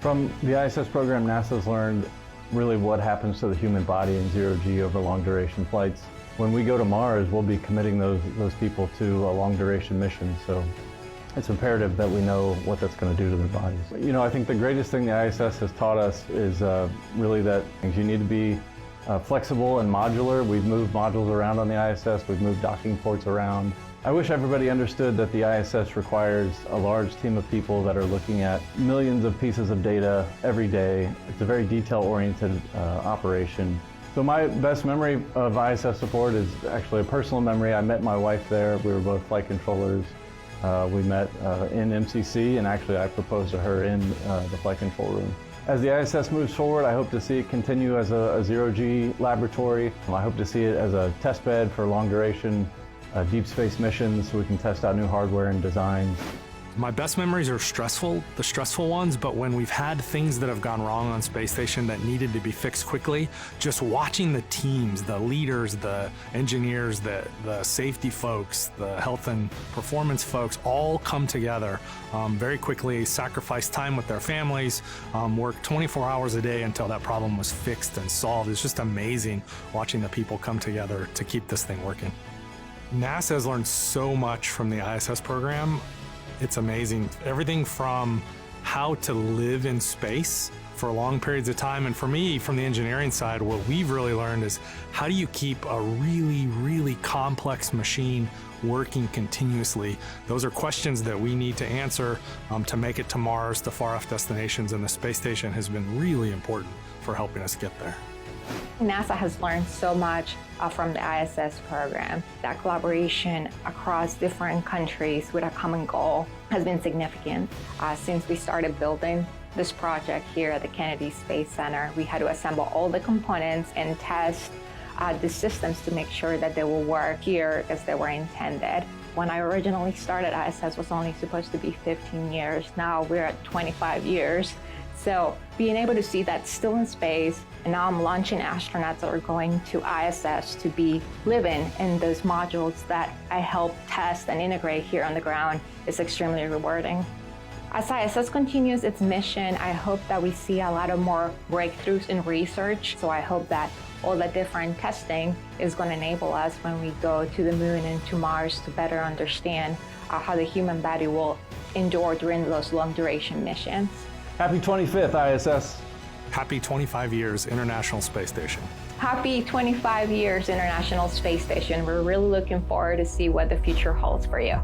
From the ISS program, NASA's learned really what happens to the human body in zero-G over long-duration flights. When we go to Mars, we'll be committing those people to a long-duration mission, so it's imperative that we know what that's going to do to their bodies. You know, I think the greatest thing the ISS has taught us is really that you need to be flexible and modular. We've moved modules around on the ISS, we've moved docking ports around. I wish everybody understood that the ISS requires a large team of people that are looking at millions of pieces of data every day. It's a very detail-oriented operation. So my best memory of ISS support is actually a personal memory. I met my wife there. We were both flight controllers. We met in MCC, and actually I proposed to her in the flight control room. As the ISS moves forward, I hope to see it continue as a zero-G laboratory. I hope to see it as a test bed for long-duration deep space missions so we can test out new hardware and designs. My best memories are the stressful ones, but when we've had things that have gone wrong on space station that needed to be fixed quickly, just watching the teams, the leaders, the engineers, the safety folks, the health and performance folks all come together very quickly, sacrifice time with their families, work 24 hours a day until that problem was fixed and solved. It's just amazing watching the people come together to keep this thing working. NASA has learned so much from the ISS program. It's amazing. Everything from how to live in space for long periods of time. And for me, from the engineering side, what we've really learned is how do you keep a really, really complex machine working continuously? Those are questions that we need to answer to make it to Mars, to far-off destinations, and the space station has been really important for helping us get there. NASA has learned so much from the ISS program. That collaboration across different countries with a common goal has been significant. Since we started building this project here at the Kennedy Space Center, we had to assemble all the components and test the systems to make sure that they will work here as they were intended. When I originally started, ISS was only supposed to be 15 years. Now we're at 25 years. So being able to see that still in space, and now I'm launching astronauts that are going to ISS to be living in those modules that I help test and integrate here on the ground is extremely rewarding. As ISS continues its mission, I hope that we see a lot of more breakthroughs in research. So I hope that all the different testing is going to enable us when we go to the moon and to Mars to better understand how the human body will endure during those long duration missions. Happy 25th, ISS. Happy 25 years, International Space Station. Happy 25 years, International Space Station. We're really looking forward to see what the future holds for you.